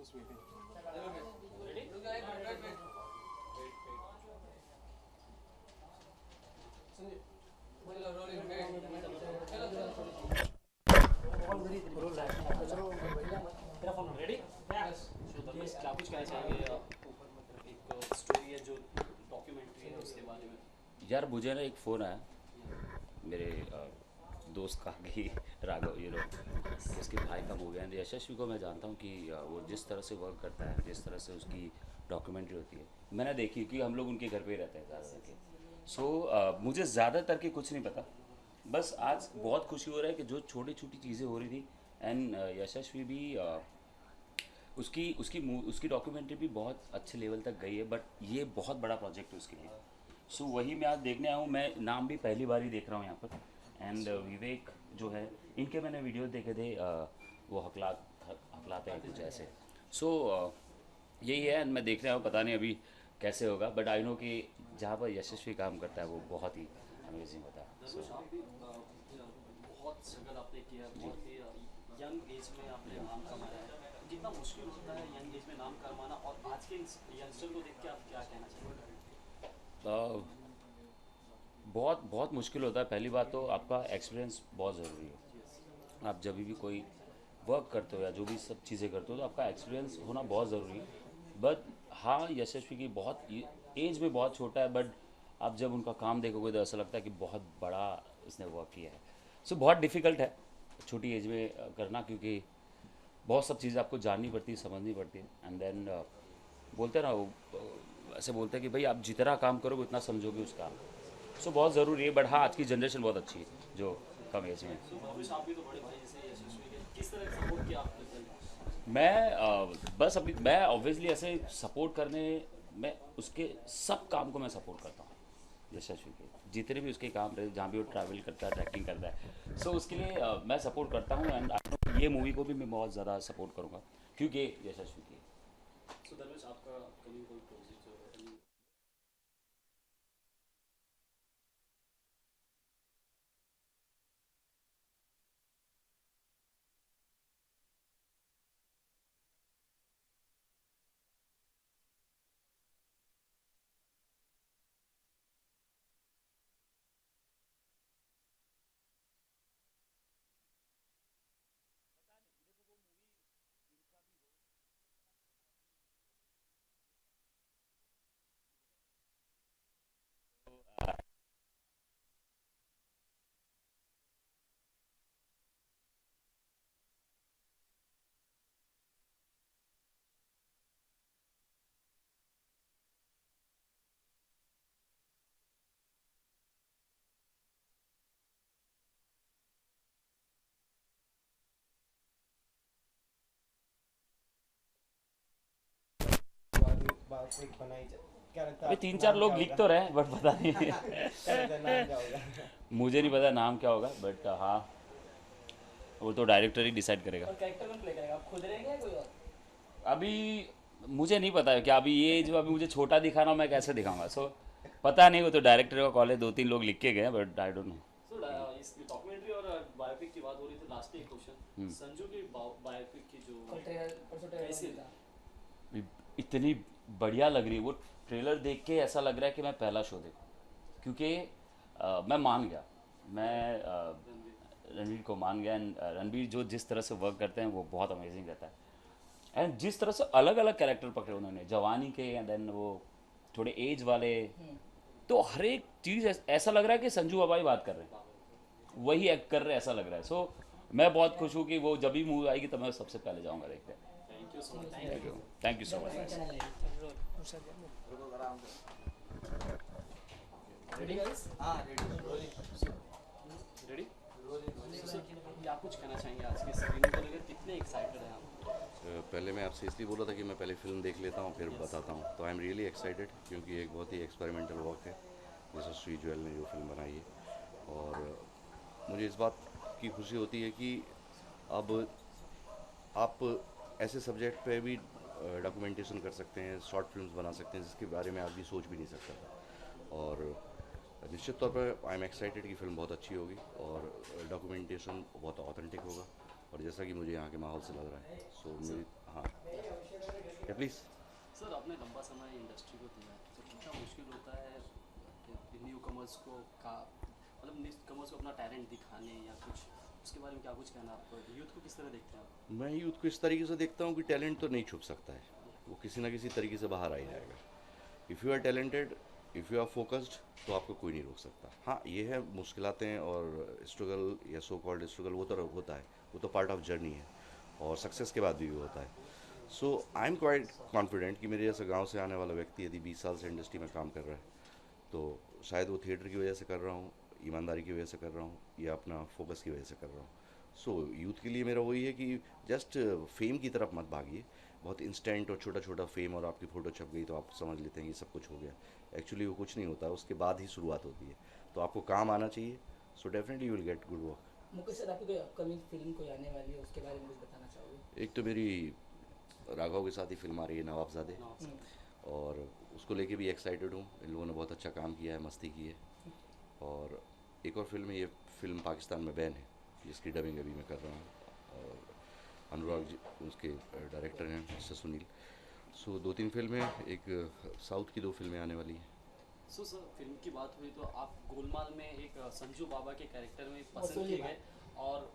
just waiting. तेरा phone ready? सो धर्मेश क्या कुछ कहना चाहेंगे? एक स्टोरी है जो डॉक्यूमेंट्री है उसके बारे में। यार मुझे ना एक फ़ोन आया मेरे दोस्त का कि राघव उसके भाई का मूवी है। यशस्वी को मैं जानता हूँ कि वो जिस तरह से वर्क करता है, जिस तरह से उसकी डॉक्यूमेंट्री होती है मैंने देखी, कि हम लोग उनके घर पे ही रहते हैं ज़्यादा करके। मुझे ज़्यादातर के कुछ नहीं पता, बस आज बहुत खुशी हो रहा है कि जो छोटी छोटी चीज़ें हो रही थी एंड यशस्वी भी उसकी उसकी उसकी डॉक्यूमेंट्री भी बहुत अच्छे लेवल तक गई है, बट ये बहुत बड़ा प्रोजेक्ट है उसके लिए। वही मैं आज देखने आया हूँ। मैं नाम भी पहली बार ही देख रहा हूँ यहाँ पर। एंड विवेक जो है, इनके मैंने वीडियो देखे थे, वो हकलाते हैं कुछ ऐसे। सो यही है एंड मैं देखने आया हूँ, पता नहीं अभी कैसे होगा, बट आई नो कि जहाँ पर यशस्वी काम करता है वो बहुत ही अमेजिंग होता है। धर्मेश आप भी बहुत स्ट्रगल आपने किया, बहुत ही यंग एज में आपने नाम कमाया है। कितना मुश्किल होता है यंग एज में नाम कमाना, और आज के यंगस्टर को देख के आप क्या कहना चाहेंगे? बहुत बहुत मुश्किल होता है। पहली बात तो आपका एक्सपीरियंस बहुत ज़रूरी है। आप जब भी कोई वर्क करते हो या जो भी सब चीज़ें करते हो तो आपका एक्सपीरियंस होना बहुत ज़रूरी है। बट हाँ, यशस्वी की बहुत एज में बहुत छोटा है, बट आप जब उनका काम देखोगे तो ऐसा लगता है कि बहुत बड़ा इसने वर्क किया है। बहुत डिफ़िकल्ट है छोटी एज में करना, क्योंकि बहुत सब चीज़ें आपको जाननी पड़ती है, समझनी पड़ती है। एंड देन बोलते हैं ना वो, ऐसे बोलते हैं कि भाई आप जितना काम करोगे उतना समझोगे उस काम। बहुत ज़रूरी है। बट हाँ, आज की जनरेशन बहुत अच्छी है जो कम एज में। धर्मेश आप भी तो बड़े भाई जैसे यशस्वी के, किस तरह का सपोर्ट किया आपने? बस अभी मैं ऑब्वियसली ऐसे सपोर्ट करने में उसके सब काम को मैं सपोर्ट करता हूँ। यशस्वी के जितने भी उसके काम रहे, जहाँ भी वो ट्रैवल करता है, ट्रैकिंग करता है, उसके लिए मैं सपोर्ट करता हूँ। एंड आई नो ये मूवी को भी मैं बहुत ज़्यादा सपोर्ट करूँगा क्योंकि यशस्वी की। सो धर्मेश आपका अपकमिंग कोई प्रोजेक्ट जो है? बात एक बनाई क्या लगता अभी है तीन चार नाम क्या लोग लिख होगा? तो रहे हैं, बट पता नहीं क्या लगता है नाम क्या होगा? मुझे नहीं पता नाम क्या होगा, बट हाँ, वो तो डायरेक्टर ही डिसाइड करेगा। और कैरेक्टर कौन प्ले करेगा? आप खुद रहेंगे या कोई और? अभी मुझे नहीं पता है कि अभी ये जो अभी मुझे छोटा दिखाना मैं कैसे दिखाऊंगा। पता नहीं, वो तो डायरेक्टर का कॉल है। 2-3 लोग लिख के गए, बट आई डोंट नो। सो इस डॉक्यूमेंट्री और बायोपिक की बात हो रही थी, लास्ट एक क्वेश्चन, संजू की बायोपिक की जो कैसी थी? इतनी बढ़िया लग रही है वो। ट्रेलर देख के ऐसा लग रहा है कि मैं पहला शो देखूं, क्योंकि मैं मान गया। मैं रणवीर को मान गया। एंड रणवीर जो जिस तरह से वर्क करते हैं वो बहुत अमेजिंग रहता है। एंड जिस तरह से अलग अलग कैरेक्टर पकड़े उन्होंने, जवानी के एंड देन वो थोड़े एज वाले, तो हर एक चीज़ ऐसा लग रहा है कि संजू बाबा ही बात कर रहे हैं, वही एक्ट कर रहे हैं, ऐसा लग रहा है। मैं बहुत खुश हूँ कि वो जब भी मूवी आएगी तब मैं सबसे पहले जाऊँगा देखते। Thank you so much. Thank you so much. Ready guys? हाँ रेडी। रेडी? क्या कुछ कहना चाहेंगे आज के स्क्रीनिंग को लेकर? कितने एक्साइटेड हैं आप? पहले मैं आपसे इसलिए बोला था कि मैं पहले फ़िल्म देख लेता हूँ फिर बताता हूँ। तो आई एम रियली एक्साइटेड, क्योंकि एक बहुत ही एक्सपेरिमेंटल वर्क है जैसे श्री ज्वेल ने जो फिल्म बनाई है। और मुझे इस बात की खुशी होती है कि अब आप ऐसे सब्जेक्ट पे भी डॉक्यूमेंटेशन कर सकते हैं, शॉर्ट फिल्म्स बना सकते हैं जिसके बारे में आदमी सोच भी नहीं सकता था। और निश्चित तौर पर आई एम एक्साइटेड कि फ़िल्म बहुत अच्छी होगी और डॉक्यूमेंटेशन बहुत ऑथेंटिक होगा, और जैसा कि मुझे यहाँ के माहौल से लग रहा है। मेरी हाँ। प्लीज़। सर आपने लंबा समय इंडस्ट्री को दिया है, तो कितना मुश्किल होता है न्यू कमर्स को का मतलब न्यू कमर्स को अपना टैलेंट दिखाने या कुछ, उसके बारे में क्या कुछ कहना है आपको? यूथ को किस तरह देखते हैं आप? मैं यूथ को इस तरीके से देखता हूँ कि टैलेंट तो नहीं छुप सकता है, वो किसी ना किसी तरीके से बाहर आ ही जाएगा। If you are talented, if you are focused, तो आपको कोई नहीं रोक सकता। हाँ, ये है मुश्किलातें और स्ट्रगल या सो कॉल्ड स्ट्रगल, वो तो होता है, वो तो पार्ट ऑफ जर्नी है और सक्सेस के बाद भी होता है। So I am quite confident कि मेरे जैसे गांव से आने वाला व्यक्ति यदि 20 साल से इंडस्ट्री में काम कर रहा है, तो शायद वो थिएटर की वजह से कर रहा हूँ, ईमानदारी की वजह से कर रहा हूँ, या अपना फोकस की वजह से कर रहा हूँ। सो यूथ के लिए मेरा वही है कि जस्ट फेम की तरफ मत भागिए। बहुत इंस्टेंट और छोटा छोटा फेम और आपकी फ़ोटो छप गई तो आप समझ लेते हैं कि सब कुछ हो गया। एक्चुअली वो कुछ नहीं होता, उसके बाद ही शुरुआत होती है। तो आपको काम आना चाहिए, so definitely you will get good work. Mukesh sir, आपकी कोई अपकमिंग फिल्म कोई आने वाली है, उसके बारे में कुछ बताना चाहोगे? एक तो मेरी राघव के साथ ही फिल्म आ रही है नवाबजादे, और उसको लेके भी एक्साइटेड हूँ। इन लोगों ने बहुत अच्छा काम किया है, मस्ती की है। और एक और फिल्म है, ये फिल्म पाकिस्तान में बैन है, जिसकी डबिंग अभी मैं कर रहा हूँ, और अनुराग जी उसके डायरेक्टर हैं, मिस्टर सुनील। सो 2-3 फिल्में, एक साउथ की 2 फिल्में आने वाली हैं। सो सर फिल्म की बात हुई तो आप गोलमाल में एक संजू बाबा के कैरेक्टर में पसंद किए गए, और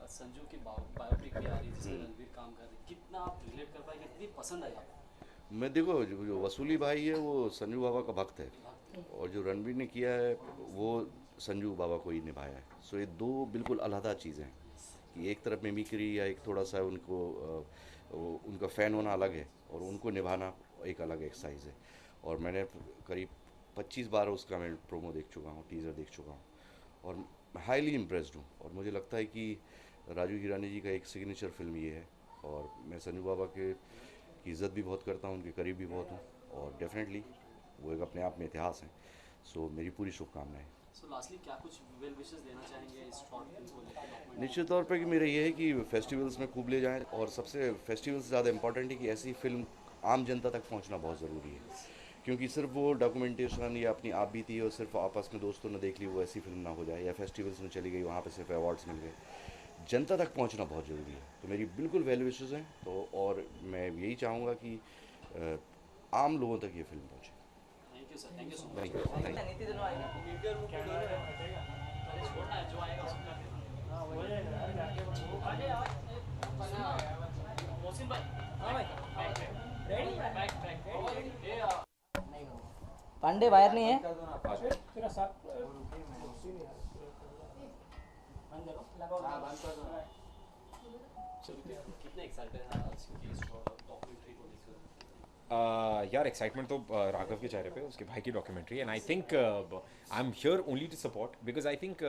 संजू की बायोपिक भी आ रही है जिसमें रणवीर काम कर रहे हैं, कितना आप रिलेट कर पाए, कितनी पसंद आई आपको? मैं देखो, जो वसूली भाई है वो संजू बाबा का भक्त है, और जो रणवीर ने किया है वो संजू बाबा को ही निभाया है। सो ये 2 बिल्कुल अलहदा चीज़ें हैं, कि एक तरफ मिमिक्री या एक थोड़ा सा उनका फ़ैन होना अलग है, और उनको निभाना एक अलग एक्सरसाइज है। और मैंने करीब 25 बार उसका मैं प्रोमो देख चुका हूँ, टीज़र देख चुका हूँ, और हाईली इम्प्रेस्ड हूँ। और मुझे लगता है कि राजू हिरानी जी का एक सिग्नेचर फिल्म ये है, और मैं संजू बाबा की इज़्ज़त भी बहुत करता हूँ, उनके करीब भी बहुत हूँ, और डेफिनेटली वो एक अपने आप में इतिहास है। सो मेरी पूरी शुभकामनाएं। सो लास्टली क्या कुछ वेल विशेस देना चाहेंगे इस शॉर्ट फिल्म को लेकर? निश्चित तौर पे कि मेरा ये है कि फेस्टिवल्स में खूब ले जाएं, और सबसे फेस्टिवल से ज़्यादा इम्पॉर्टेंट है कि ऐसी फिल्म आम जनता तक पहुंचना बहुत ज़रूरी है, क्योंकि सिर्फ वो डॉक्यूमेंटेशन या अपनी आप बीती है और सिर्फ आपस में दोस्तों ने देख ली, वो ऐसी फिल्म ना हो जाए, या फेस्टिवल्स में चली गई वहाँ पे सिर्फ अवार्ड्स मिल गए। जनता तक पहुँचना बहुत ज़रूरी है। तो मेरी बिल्कुल वेल विशेज़ हैं, तो और मैं यही चाहूँगा कि आम लोगों तक ये फिल्म पहुँचे। Thank you sir, thank you so much. Thank you, thank you. नीति दोनों आएगा। छोड़ना है जो आएगा उसको कर देना। मोहसिन भाई, हाँ भाई, रेडी? ये पांडे बाहर नहीं है? कितने एक्साइटेड हैं आज की इस डॉक्यूमेंट्री को लेकर? यार एक्साइटमेंट तो राघव के चेहरे पे, उसके भाई की documentary, and I think I am here only to support, because I think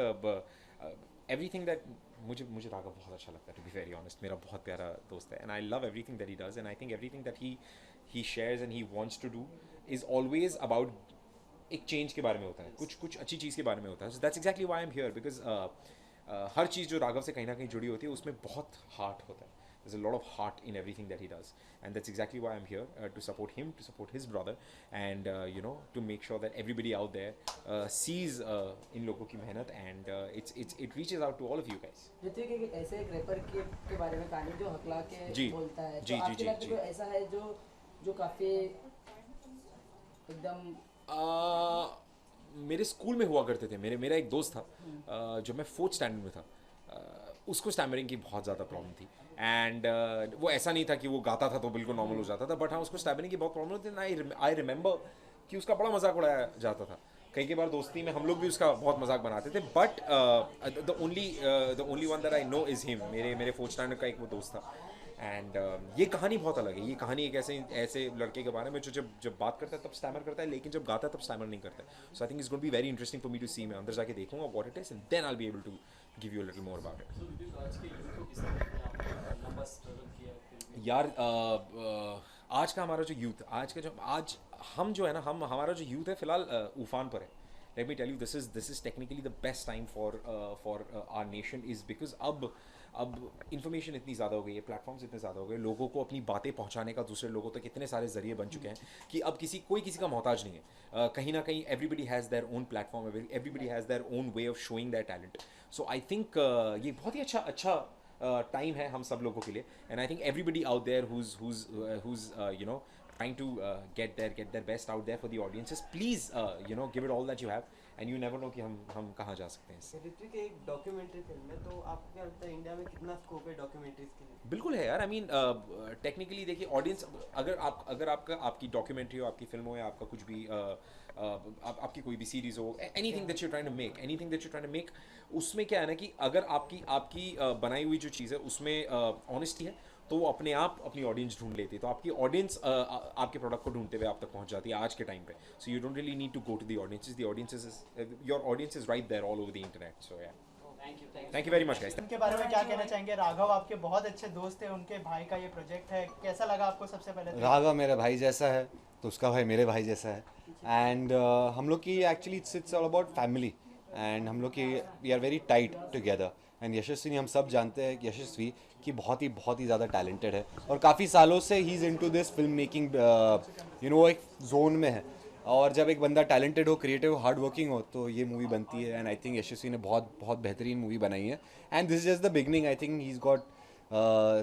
everything that मुझे राघव बहुत अच्छा लगता है, टू बी वेरी ऑनेस्ट। मेरा बहुत प्यारा दोस्त है, and I love everything that he does, and I think everything that he shares and he wants to do is always about एक चेंज के बारे में होता है, कुछ अच्छी चीज़ के बारे में होता है। So that's exactly why I am here, because हर चीज़ जो राघव से कहीं ना कहीं जुड़ी होती है उसमें बहुत हार्ट होता है। There's a lot of heart in everything that he does, and that's exactly why I'm here, to support him, to support his brother, and to make sure that everybody out there sees इन लोगों की मेहनत, and it reaches out to all of you guys. Ritwik, एक ऐसे एक wrapper के बारे में कहानी जो हकला के जी, बोलता है, जी, तो जी, आपके जी, लाइफ में जी। कोई ऐसा है जो काफी एकदम मेरे स्कूल में हुआ करते थे, मेरा एक दोस्त था जो मैं 4th स्टैंडर्ड में था, उसको स्टैमरिंग की बहुत ज़्यादा प्रॉब्लम थी, एंड वो ऐसा नहीं था कि वो गाता था तो बिल्कुल नॉर्मल हो जाता था, बट हाँ उसको स्टैमरिंग की बहुत प्रॉब्लम थी। आई रिमेंबर कि उसका बड़ा मजाक उड़ाया जाता था, कई बार दोस्ती में हम लोग भी उसका बहुत मजाक बनाते थे, but the only one that I know is him. मेरे 4th स्टैंडर्ड का एक वो दोस्त था, एंड ये कहानी बहुत अलग है। ये कहानी एक ऐसे लड़के के बारे में जो जब बात करता है तब स्टैमर करता है, लेकिन जब गाता है तब स्टैमर नहीं करता है। So I think it's going to be very interesting for me to see. मैं अंदर जाके देखूंगा what it is, and then I will be able to give you a little more about it. So, because आज के youth को किस तरह से आपने लंबा स्ट्रगल किया फिर भी? यार आज का हमारा जो यूथ, आज हम जो है ना, हमारा जो यूथ है फिलहाल उफान पर है। Let me tell you, this is technically the best time for our nation, is because अब इन्फॉर्मेशन इतनी ज़्यादा हो गई है, प्लेटफॉर्म्स इतने ज़्यादा हो गए, लोगों को अपनी बातें पहुंचाने का दूसरे लोगों तक इतने सारे जरिए बन चुके हैं कि अब कोई किसी का मोहताज नहीं है। कहीं ना कहीं everybody has their own platform, everybody has their own way of showing their talent. So I think ये बहुत ही अच्छा टाइम है हम सब लोगों के लिए, and I think everybody out there who's you know trying to get their best out there for the audiences, please you know give it all that you have, and you never know कि हम कहाँ जा सकते हैं इससे। ऋत्विक एक documentary film है, तो आपको क्या लगता है इंडिया में कितना स्कोप है डॉक्यूमेंट्रीज के लिए? बिल्कुल है यार, आई मीन टेक्निकली देखिए ऑडियंस, अगर आपकी डॉक्यूमेंट्री हो, आपकी फिल्म हो, या आपका कुछ भी आपकी कोई भी सीरीज हो, anything that you trying to make, उसमें क्या है ना कि अगर आपकी बनाई हुई जो चीज़ है उसमें ऑनेस्टी है, तो वो अपने आप अपनी ऑडियंस ढूंढ लेती है, तो आपकी ऑडियंस आपके प्रोडक्ट को ढूंढते हुए आप तक पहुंच जाती है आज के टाइम पे। So you don't really need to go to the audiences, your audience is right there all over the internet. So yeah thank you very much guys. उनके बारे में क्या कहना चाहेंगे? राघव आपके बहुत अच्छे दोस्त हैं, उनके भाई का ये प्रोजेक्ट है, कैसा लगा आपको? सबसे पहले तो राघव मेरा भाई जैसा है, तो उसका भाई मेरे भाई जैसा है, एंड हम लोग की actually it's all about family, and हम लोग की we are very tight together. And Yashasvi, हम सब जानते हैं कि यशस्वी कि बहुत ही ज़्यादा टैलेंटेड है, और काफ़ी सालों से he is into this film making you know एक जोन में है, और जब एक बंदा टैलेंटेड हो, क्रिएटिव, हार्ड वर्किंग हो, तो ये मूवी बनती है। एंड आई थिंक यशस्वी ने बहुत बेहतरीन मूवी बनाई है, and this is just the beginning. I think he is got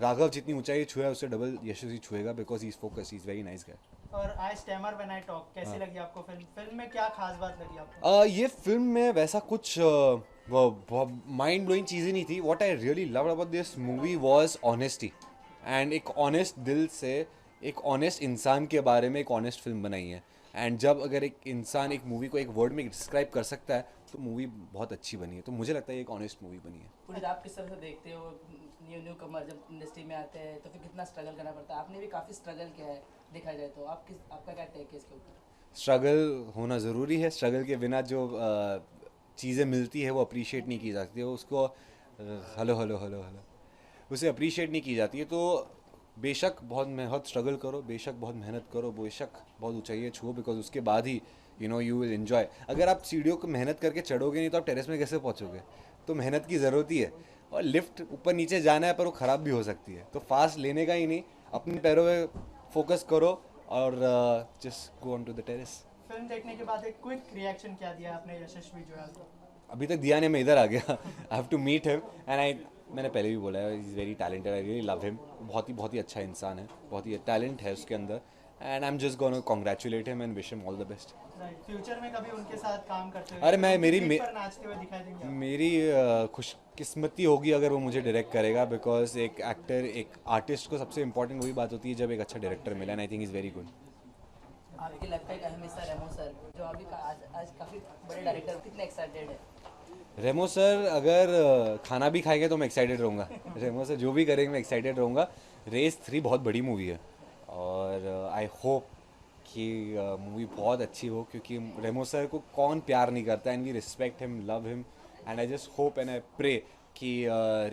Raghav जितनी ऊंचाई छुआ उससे डबल यशस्वी छुएगा, because he is focus, he is very nice guy. और आई स्टैमर व्हेन आई टॉक कैसी लगी आपको? फिल्म में क्या खास बात लगी आपको? ये फिल्म में वैसा कुछ माइंड ब्लोइंग चीज़ें नहीं थी। What I really loved about this movie was honesty, and एक ऑनेस्ट दिल से एक ऑनेस्ट इंसान के बारे में एक ऑनेस्ट फिल्म बनाई है। एंड जब अगर एक इंसान एक मूवी को एक वर्ड में डिस्क्राइब कर सकता है, तो मूवी बहुत अच्छी बनी है। तो मुझे लगता है एक ऑनेस्ट मूवी बनी है। पुनीत, आप किस तरह से देखते हो न्यू कमर जब इंडस्ट्री में आते हैं, तो फिर कितना स्ट्रगल करना पड़ता है? आपने भी काफ़ी स्ट्रगल किया है देखा जाए तो, आपका क्या टेक है इसके ऊपर? स्ट्रगल होना ज़रूरी है, स्ट्रगल के बिना जो चीज़ें मिलती है वो अप्रिशिएट नहीं की जाती है, उसको हेलो उसे अप्रिशिएट नहीं की जाती है। तो बेशक बहुत स्ट्रगल करो, बेशक बहुत मेहनत करो, बेशक बहुत ऊंचाइयाँ छुओ, बिकॉज उसके बाद ही यू विल एंजॉय। अगर आप सीढ़ियों को मेहनत करके चढ़ोगे नहीं, तो आप टेरेस में कैसे पहुँचोगे? तो मेहनत की ज़रूरत ही है, और लिफ्ट ऊपर नीचे जाना है, पर वो ख़राब भी हो सकती है। तो फास्ट लेने का ही नहीं, अपने पैरों पे फोकस करो और just go on to the terrace. Film देखने के बाद एक क्विक रिएक्शन क्या दिया आपने यशस्वी जुयाल को? अभी तक दिया नहीं, मैं इधर आ गया। I have to meet him, and मैंने पहले भी बोला है, is very talented, I really love him. बहुत ही अच्छा इंसान है, बहुत ही टैलेंट है उसके अंदर, and I am just gonna congratulate him and wish him all the best. Future में कभी उनके साथ काम करते हुए, अरे मैं नाचते हुए दिखाई देंगे आप? मेरी खुशकिस्मती होगी अगर वो मुझे डायरेक्ट करेगा, बिकॉज एक एक्टर, एक आर्टिस्ट को सबसे इंपॉर्टेंट वही बात होती है जब एक अच्छा डायरेक्टर मिला, and I think is very good. आपकी लाइफ का एक अहम हिस्सा रेमो सर, जो अभी आज काफ़ी बड़े डायरेक्टर, कितने एक्साइटेड है? रेमो सर अगर खाना भी खाएंगे तो मैं एक्साइटेड रहूँगा। रेमो सर जो भी करेंगे मैं एक्साइटेड रहूँगा। रेस 3 बहुत बड़ी मूवी है, और आई होप कि मूवी बहुत अच्छी हो, क्योंकि रेमो सर को कौन प्यार नहीं करता, and we respect him, love him, and I just hope and I pray कि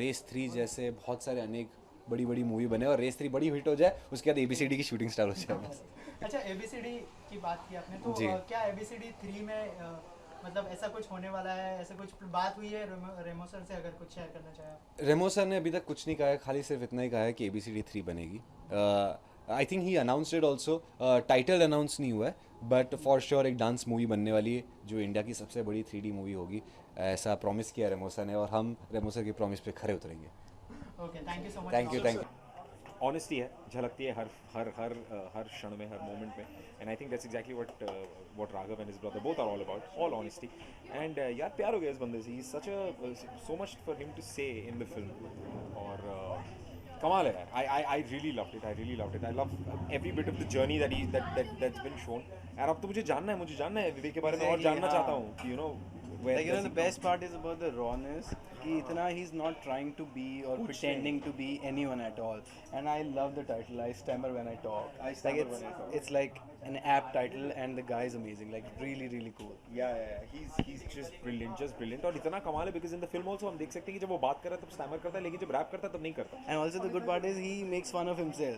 रेस 3 जैसे बहुत सारे अनेक बड़ी मूवी बने, और रेस 3 बड़ी हिट हो जाए, उसके बाद ABCD की शूटिंग स्टार्ट हो जाए। अच्छा, ABCD की बात की आपने, तो क्या ABCD 3 में मतलब ऐसा कुछ होने वाला है, ऐसा कुछ बात हुई है रेमो सर से? अगर कुछ शेयर करना चाहे आप। रेमो सर ने अभी तक कुछ नहीं कहा है, खाली सिर्फ इतना ही कहा है कि ABCD 3 बनेगी। I think he announced it also, title announce नहीं हुआ है, बट फॉर श्योर एक डांस मूवी बनने वाली है, जो इंडिया की सबसे बड़ी 3D मूवी होगी, ऐसा प्रॉमिस किया रेमो सर ने, और हम रेमो सर की प्रॉमिस पे खरे उतरेंगे। Okay, thank you so much. Thank you. Honesty है, झलकती है हर क्षण में, हर मोमेंट में, and I think that's exactly what Raghav and his brother both are all about, all honesty. And यार प्यार हो गया इस बंदे से, he is such so much for him to say in the film, और कमाल है यार। I really loved it, I love every bit of the journey that's been shown. यार अब तो मुझे जानना है विवेक के बारे में, और जानना चाहता हूँ कि like the best part is about the rawness कि इतना he's not trying to be or pretending to be anyone at all, and I love the title, I stammer when I talk. It's like an apt title, and the guy is amazing, like really cool. Yeah, he's just brilliant, और इतना कमाल है because in the film also हम देख सकते हैं कि जब वो बात कर रहा है तब स्टैमर करता है, लेकिन जब रैप करता है तब नहीं करता। And also the good part is he makes fun of himself.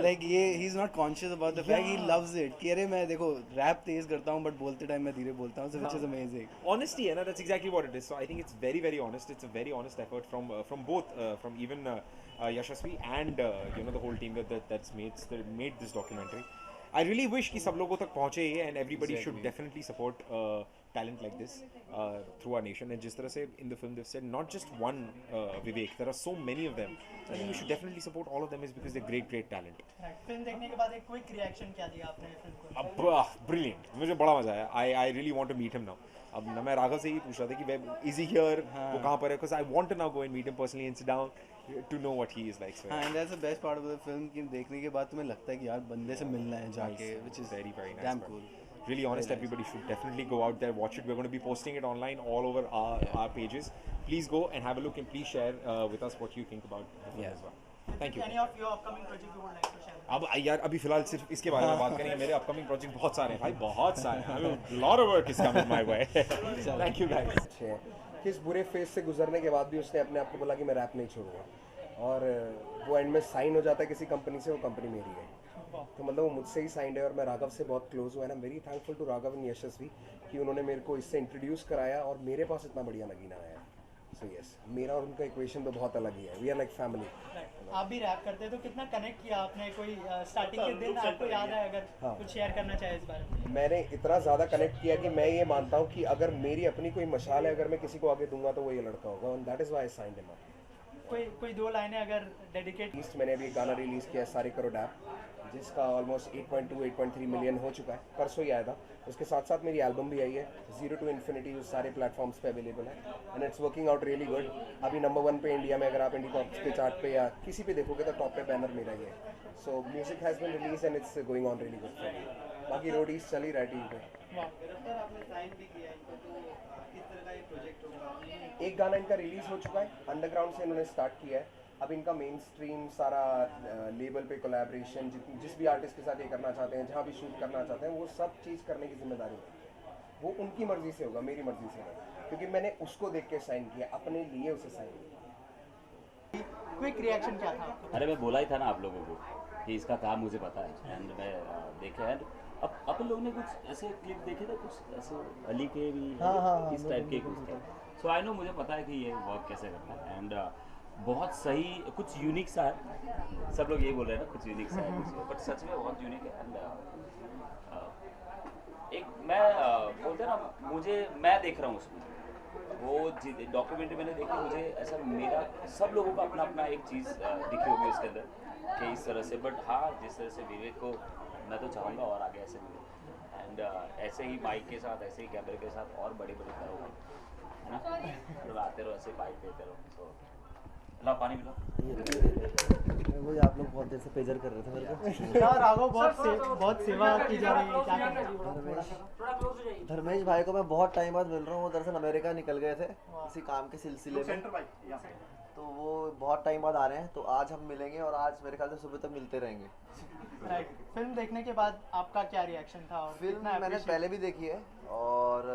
Like he's not conscious about the fact, he loves it कि अरे मैं देखो रैप तेज करता हूँ but बोलते टाइम मैं धीरे बोलता हूँ, so which is amazing. Honesty है ना, that's exactly what it is. So I think it's very honest. It's a very honest effort from both from even Yashasvi and the whole team that's made this documentary. I really wish कि सब लोगों तक पहुँचे ये, and everybody should definitely support talent like this through our nation. And जिस तरह से in the film they've said not just one Vivek, there are so many of them. So I think we should definitely support all of them is because they're great talent. Film देखने के बाद एक quick reaction क्या दिया आपने film को? Brilliant, मुझे बड़ा मजा आया. I really want to meet him now. अब ना मैं राघव से ही पूछ रहा था कि is he here, वो कहाँ पर है, because I want to now go and meet him personally and sit down to know what he is like. So, and that's the best part of the film कि देखने के बाद तुम्हें लगता है कि यार बंदे से मिलना है जाके, which is very nice. damn cool. Really honest, everybody should definitely go out there, watch it. We're going to be posting it online all over our pages. Please go and have a look and please share with us what you think about the film as well. Thank you. Any of your upcoming project you would like to share? अब यार अभी फिलहाल सिर्फ इसके बारे में बात करेंगे. मेरे अपकमिंग प्रोजेक्ट बहुत सारे हैं भाई, बहुत सारे हैं. Lot of work is coming my way. Thank you guys. कि इस बुरे फेज से गुजरने के बाद भी उसने अपने आप को बोला कि मैं रैप नहीं छोड़ूंगा, और वो एंड में साइन हो जाता है किसी कंपनी से, वो कंपनी मेरी है. तो मतलब वो मुझसे ही साइंड है और मैं राघव से बहुत क्लोज हूँ. And I am very thankful to Raghav and Yashasvi कि उन्होंने मेरे को इससे इंट्रोड्यूस कराया और मेरे पास इतना बढ़िया नगीना आया. सो यस, मेरा और उनका इक्वेशन तो बहुत अलग ही है. We are like family. आप भी रैप करते हैं तो कितना कनेक्ट किया आपने? कोई स्टार्टिंग के दिन आपको याद है, अगर कुछ शेयर करना चाहे इस बारे में? मैंने इतना ज़्यादा कनेक्ट किया कि मैं ये मानता हूँ कि अगर मेरी अपनी कोई मशाल है, अगर मैं किसी को आगे दूंगा तो वो ये लड़का होगा. And that is why I signed him up. कोई दो लाइनें अगर डेडिकेट. मैंने अभी एक गाना रिलीज़ किया है सारे करो डैप, जिसका ऑलमोस्ट 8.2-8.3 मिलियन हो चुका है. परसों ही आया था. उसके साथ साथ मेरी एल्बम भी आई है जीरो टू इन्फिनिटी, जो सारे प्लेटफॉर्म्स पे अवेलेबल है. And it's working out really good. अभी नंबर 1 पे इंडिया में, अगर आप इंडी टॉप के चार्ट पे या किसी पे देखोगे तो टॉप पे बैनर मेरा ही है. So music has been release and it's going on really good for me. बाकी रोडीज चल ही रहा है टीवी पे. एक गाना इनका रिलीज हो चुका है, अंडरग्राउंड से इन्होंने स्टार्ट किया है. अब इनका मेन स्ट्रीम सारा लेबल पे कोलैबोरेशन, जिस भी आर्टिस्ट के साथ ये करना चाहते हैं, जहाँ भी शूट करना चाहते हैं, वो सब चीज़ करने की जिम्मेदारी है. वो उनकी मर्ज़ी से होगा, मेरी मर्ज़ी से नहीं, क्योंकि मैंने उसको देख के साइन किया, अपने लिए उसे साइन किया. क्विक रिएक्शन क्या था? अरे मैं बोला ही था ना आप लोगों को कि इसका काम मुझे पता है. एंड मैं देखे एंड अब अपन लोगों ने कुछ ऐसे क्लिप देखे थे, कुछ ऐसे अली के भी इस टाइप के कुछ थे. सो आई नो, मुझे पता है कि ये वर्क कैसे करता है. एंड बहुत सही, कुछ यूनिक सा है. सब लोग यही बोल रहे हैं ना, कुछ यूनिक सा है, बट सच में बहुत यूनिक है. एंड एक मैं बोलते ना, मैं देख रहा हूँ उसमें वो डॉक्यूमेंट्री मैंने देखी, मुझे ऐसा मेरा सब लोगों का अपना अपना एक चीज़ दिखी होगी उसके अंदर कि इस तरह से. बट हाँ, जिस तरह से विवेक को मैं तो चाहूँगा और आगे ऐसे मिले. एंड ऐसे ही माइक के साथ, ऐसे ही कैमरे के साथ और बड़े करो, है ना. और आते रहो ऐसे बाइक देते रहो. तो ला पानी पिला. वो आप लोग बहुत देर से पेजर कर रहे थे मेरे को. क्या राघव, बहुत सेवा की जा रही है, क्या कर रही है? धर्मेश भाई को मैं बहुत टाइम बाद मिल रहा हूँ. वो दरअसल अमेरिका निकल गए थे किसी काम के सिलसिले में, तो वो बहुत टाइम बाद आ रहे हैं. तो आज हम मिलेंगे और आज मेरे ख्याल से सुबह तक मिलते रहेंगे. राइट. फिल्म देखने के बाद आपका क्या रिएक्शन था? और फिल्म मैंने पहले भी देखी है और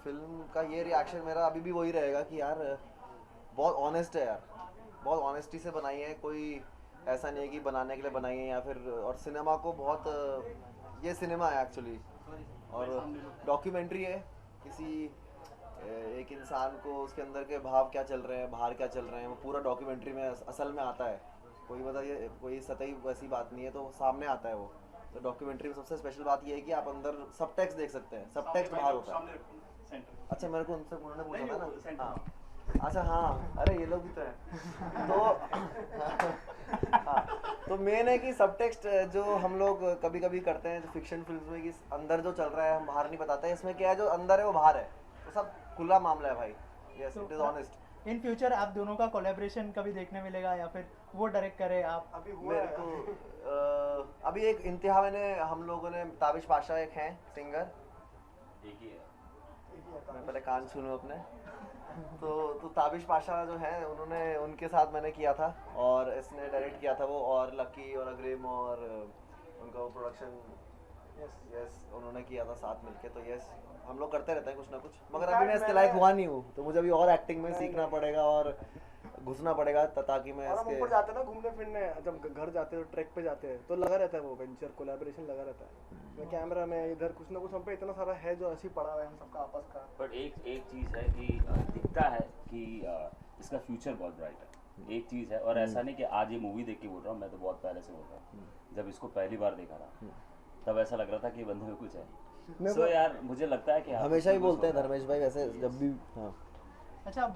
फिल्म का ये रिएक्शन मेरा अभी भी वही रहेगा कि यार बहुत ऑनेस्ट है यार, बहुत ऑनेस्टी से बनाई है. कोई ऐसा नहीं है कि बनाने के लिए बनाई है या फिर, और सिनेमा को बहुत, ये सिनेमा है एक्चुअली और डॉक्यूमेंट्री है किसी एक इंसान को, उसके अंदर के भाव क्या चल रहे हैं, बाहर क्या चल रहे हैं, वो पूरा डॉक्यूमेंट्री में असल में आता है. कोई बताइए, कोई सतही वैसी बात नहीं है, तो सामने आता है वो. तो डॉक्यूमेंट्री में सबसे स्पेशल बात ये है कि आप अंदर सब टेक्स्ट देख सकते हैं, सब टेक्स्ट बाहर होता है. अच्छा, मेरे को उनसे उन्होंने पूछा था ना. हाँ अच्छा, हाँ, अरे ये लोग भी तो हैं. तो हाँ, तो मेन है कि सब टेक्स्ट जो हम लोग कभी कभी करते हैं जो फिक्शन फिल्म में, कि अंदर जो चल रहा है हम बाहर नहीं बताते. इसमें क्या है, जो अंदर है वो बाहर है, तो सब खुला मामला है भाई. Yes, it is honest. In future आप दोनों का कोलैबोरेशन कभी देखने मिलेगा या फिर वो डायरेक्ट करे आप? मेरे को अभी एक इंतहा मैंने, हम लोगों ने, ताबिश पाशा एक हैं सिंगर, मैं पहले कान छू लूँ अपने. तो ताबिश पाशा जो हैं, उन्होंने, उनके साथ मैंने किया था और इसने डायरेक्ट किया था वो, और लकी और अग्रिम और उनका वो प्रोडक्शन, यस उन्होंने किया था साथ मिलके. तो यस, हम लोग करते रहते हैं कुछ ना कुछ, मगर अभी मैं इसके लायक हुआ नहीं हूँ, तो मुझे अभी और एक्टिंग में सीखना पड़ेगा और घुसना पड़ेगा ताकि मैं इसके. ऊपर जाते हैं ना घूमने फिरने, जब घर जाते हैं तो ट्रैक पे जाते हैं तो लगा रहता है वो वेंचर कोलैबोरेशन लगा रहता है. मैं कैमरा में इधर कुछ ना कुछ हम पे इतना सारा है जो ऐसे पड़ा हुआ है हम सबका आपस का. बट एक चीज़ है कि दिखता है कि इसका फ्यूचर बहुत ब्राइट है. एक चीज़ है, और ऐसा नहीं कि आज ये मूवी देख के बोल रहा हूँ, मैं तो बहुत पहले से बोल रहा हूँ. जब इसको पहली बार देखा था तब ऐसा लग रहा था कि बंदे में कुछ है, सो यार मुझे लगता है कि आप हमेशा ही बोलते हैं धर्मेश भाई वैसे जब भी। हाँ अच्छा,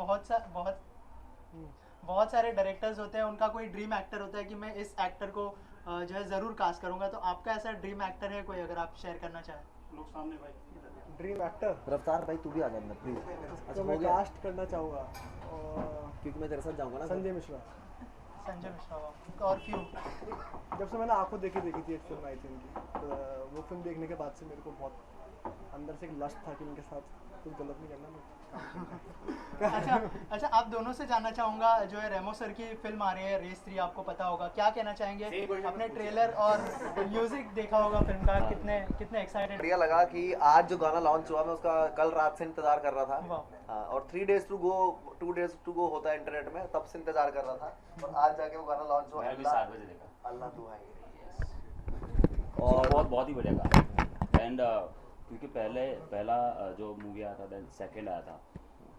बहुत सारे डायरेक्टर्स होते हैं, उनका कोई ड्रीम एक्टर होता है कि मैं इस एक्टर को जो है ज़रूर कास्ट करूंगा, तो आपका ऐसा ड्रीम एक्टर है कोई, अगर आप शेयर करना चाहें? लोग सामने भाई ड्रीम एक्टर रफ्तार भाई तू भी आ जा अंदर प्लीज। अच्छा तो हो मैं गया कास्ट करना चाहूँगा क्योंकि मैं तेरे साथ जाऊंगा ना। संजय मिश्रा। संजय मिश्रा, और क्यों? जब से मैंने आंखों देखी थी एक फिल्म आई थी उनकी, तो वो फिल्म देखने के बाद से मेरे को बहुत अंदर से एक लस्ट था कि उनके साथ कुछ गलत नहीं करना मैं। अच्छा, आप दोनों से जानना चाहूँगा, जो है रेमो सर की फिल्म आ रही है रेस 3, आपको पता होगा, क्या कहना चाहेंगे? अपने ट्रेलर और म्यूजिक देखा होगा फिल्म का, कितने एक्साइटेड? बढ़िया लगा कि आज जो गाना लॉन्च हुआ मैं उसका कल रात से इंतजार कर रहा था। हाँ, और 2 days to go होता है इंटरनेट में, तब से इंतजार कर रहा था और आज जाके वो गाना लॉन्च हुआ। मैं भी 7 बजे देखा। अल्लाह दुआएं। और बहुत ही बढ़िया था। एंड क्योंकि पहला जो मूवी आया था, देन सेकंड आया था,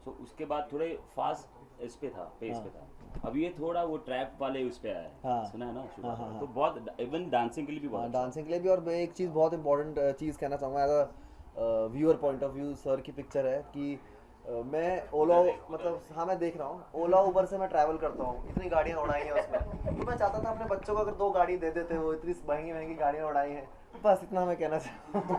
सो उसके बाद थोड़े फास्ट इस पे था, पेस पे था। अब ये थोड़ा वो ट्रैप वाले उस पे आया है। हाँ। सुना है ना? तो बहुत इवन डांसिंग के लिए भी बहुत अच्छा। डांसिंग के लिए भी। और मैं एक चीज़ बहुत इंपॉर्टेंट चीज़ कहना चाहूँगा as a viewer point of view, sir की पिक्चर है कि मैं ओला, मतलब हाँ मैं देख रहा हूँ, ओला उबर से मैं ट्रैवल करता हूँ, इतनी गाड़ियाँ उड़ाई हैं उसमें, तो मैं चाहता था अपने बच्चों को अगर 2 गाड़ी दे देते, वो इतनी महंगी गाड़ियाँ उड़ाई हैं, बस इतना मैं कहना चाहूँगा।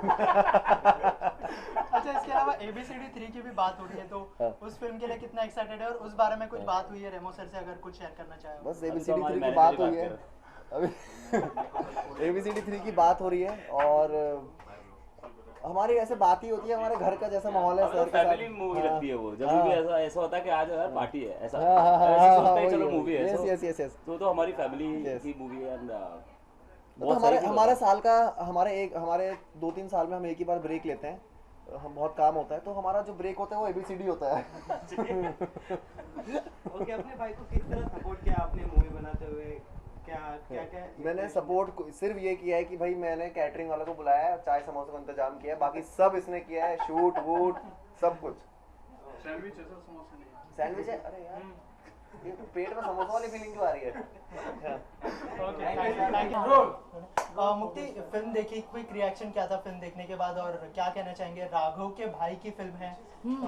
अच्छा, इसके अलावा ABCD 3 की भी बात हो रही है, तो उस फिल्म के लिए कितना एक्साइटेड है, और उस बारे में कुछ बात हुई है रेमो सर से, अगर कुछ शेयर करना चाहे? बस ABCD 3 की बात हुई है अभी। ABCD 3 की बात हो रही है और हमारी ऐसे बात ही होती है, हमारे घर का जैसा माहौल है सर के साथ। फैमिली मूवी लगती है वो, जब भी ऐसा होता है कि आज यार पार्टी है, ऐसा सोचते हैं चलो मूवी है। यस तो हमारी फैमिली की मूवी है। एंड तो हमारे साल का हमारे 2-3 साल में हम एक ही बार ब्रेक लेते हैं, हम बहुत काम होता है, तो हमारा जो ब्रेक होता है वो ABCD होता है। ओके, अपने भाई को किस तरह सपोर्ट किया आपने मूवी बनाते हुए? क्या मैंने सपोर्ट सिर्फ ये किया है कि भाई मैंने कैटरिंग वाले को बुलाया है, चाय समोसे का इंतजाम किया है, बाकी सब इसने किया है, शूट वूट सब कुछ। सैंडविच है सर, समोसा नहीं है। सैंडविच है? अरे यार ये पेट में समोसा वाली फीलिंग क्यों आ रही है? मुक्ति, फिल्म देखी, क्विक रिएक्शन क्या था फिल्म देखने के बाद, और क्या कहना चाहेंगे? राघव के भाई की फिल्म है,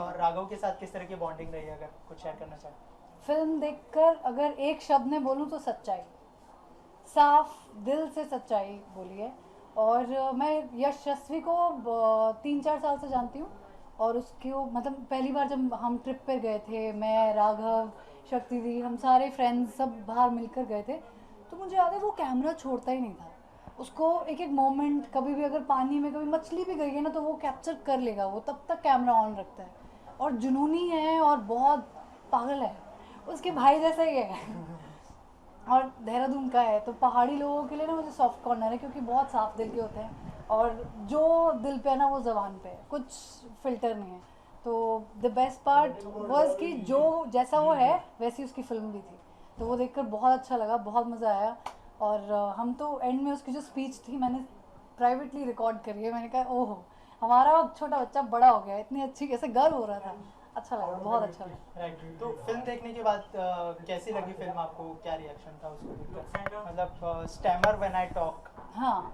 और राघव के साथ किस तरह की बॉन्डिंग रही है, अगर कुछ शेयर करना चाहें? फिल्म देखकर अगर एक शब्द में बोलूँ तो सच्चाई, साफ दिल से सच्चाई बोली है। और मैं यशस्वी को 3-4 साल से जानती हूँ, और उसको मतलब पहली बार जब हम ट्रिप पे गए थे, मैं, राघव, शक्ति दी, हम सारे फ्रेंड्स सब बाहर मिलकर गए थे, तो मुझे याद है वो कैमरा छोड़ता ही नहीं था। उसको एक एक मोमेंट, कभी भी अगर पानी में कभी मछली भी गई है ना, तो वो कैप्चर कर लेगा, वो तब तक कैमरा ऑन रखता है, और जुनूनी है और बहुत पागल है, उसके भाई जैसा ही है। और देहरादून का है, तो पहाड़ी लोगों के लिए ना मुझे सॉफ्ट कॉर्नर है, क्योंकि बहुत साफ दिल के होते हैं, और जो दिल पे है ना वो ज़बान पे है, कुछ फिल्टर नहीं है। तो द बेस्ट पार्ट वाज कि जो जैसा वो है वैसी उसकी फिल्म भी थी, तो वो देखकर बहुत अच्छा लगा, बहुत मज़ा आया। और हम तो एंड में उसकी जो स्पीच थी मैंने प्राइवेटली रिकॉर्ड करी है, मैंने कहा ओहो हमारा छोटा बच्चा बड़ा हो गया, इतनी अच्छी, कैसे गर्व हो रहा था, अच्छा लगा, बहुत अच्छा लगा। राइट, तो फिल्म देखने के बाद कैसी लगी फिल्म आपको, क्या रिएक्शन था उसको देखकर? मतलब स्टैमर व्हेन आई टॉक, हाँ,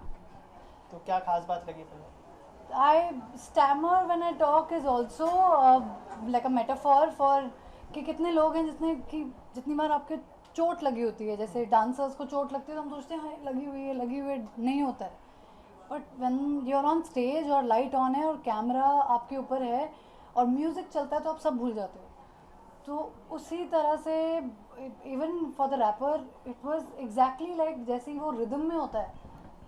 तो क्या खास बात लगी film? stammer when I talk is also like a metaphor for कि कितने लोग हैं जितनी बार आपके चोट लगी होती है, जैसे डांसर्स को चोट लगती है तो हम सोचते हैं हाँ लगी हुई है, नहीं होता है, but when you are on stage और लाइट ऑन है और कैमरा आपके ऊपर है और म्यूज़िक चलता है तो आप सब भूल जाते हो। तो उसी तरह से even for the rapper it was exactly like जैसे ही वो रिदम में होता है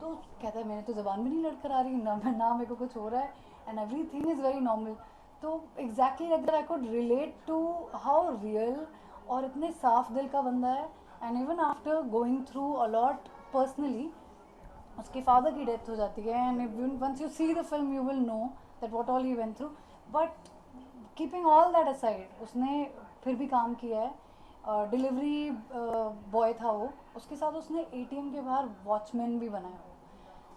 तो कहता है मैंने तो ज़बान भी नहीं लड़खड़ा रही ना मेरे को कुछ हो रहा है and everything is very normal. तो exactly like that I could relate to how real और इतने साफ दिल का बंदा है। And even after going through a lot personally, उसके फादर की डेथ हो जाती है and once you see the film you will know that what all he went through, but keeping all that aside उसने फिर भी काम किया है। डिलीवरी बॉय था वो, उसके साथ उसने ATM के बाहर वॉचमैन भी बनाया हो।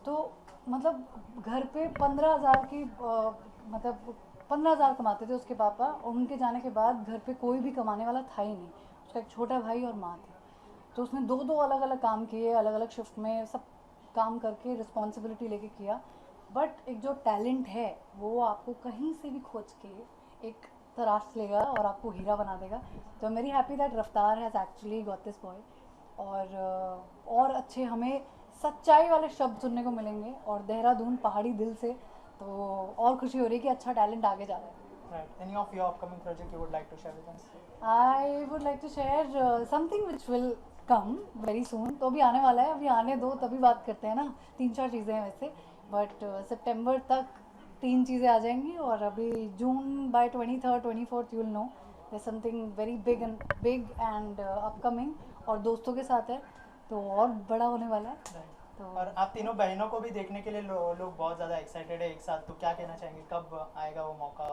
तो मतलब घर पे 15,000 की मतलब 15,000 कमाते थे उसके पापा, और उनके जाने के बाद घर पे कोई भी कमाने वाला था ही नहीं, उसका एक छोटा भाई और माँ थी। तो उसने दो अलग अलग काम किए, अलग अलग शिफ्ट में सब काम करके रिस्पॉन्सिबिलिटी लेके किया बट एक जो टैलेंट है वो आपको कहीं से भी खोज के एक तराश लेगा और आपको हीरा बना देगा. तो I am very happy that Raftaar has actually got this boy. और अच्छे हमें सच्चाई वाले शब्द सुनने को मिलेंगे और देहरादून पहाड़ी दिल से. तो और खुशी हो रही है कि अच्छा टैलेंट आगे जा रहा है. Right. Any of your upcoming project you would like to share with us? I would like to share something which will come very soon. तो अभी आने वाला है, अभी आने दो तभी बात करते हैं ना. 3-4 चीज़ें हैं वैसे, बट सितंबर तक 3 चीज़ें आ जाएंगी और अभी जून bye 23rd 24th you will know there's something very big and upcoming और दोस्तों के साथ है तो और बड़ा होने वाला है. तो और आप तीनों बहनों को भी देखने के लिए लोग बहुत ज़्यादा एक्साइटेड है एक साथ. तो क्या कहना चाहेंगे, कब आएगा वो मौका?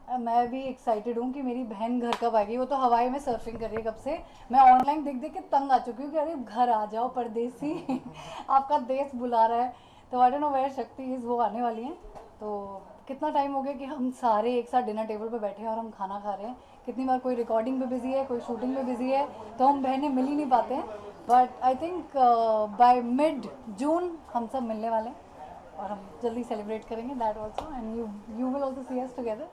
और मैं भी एक्साइटेड हूँ कि मेरी बहन घर कब आएगी. वो तो हवाई में सर्फिंग कर रही है कब से. मैं ऑनलाइन देख के तंग आ चुकी हूँ कि अरे घर आ जाओ परदेसी आपका देश बुला रहा है. तो आई डोंट नो वेयर शक्ति इज़ वो आने वाली हैं. तो कितना टाइम हो गया कि हम सारे एक साथ डिनर टेबल पे बैठे हैं और हम खाना खा रहे हैं. कितनी बार कोई रिकॉर्डिंग पे बिजी है, कोई शूटिंग पे बिजी है, तो हम बहनें मिल ही नहीं पाते हैं. But I think by mid June हम सब मिलने वाले हैं और हम जल्दी सेलिब्रेट करेंगे that also. And you will also see us together.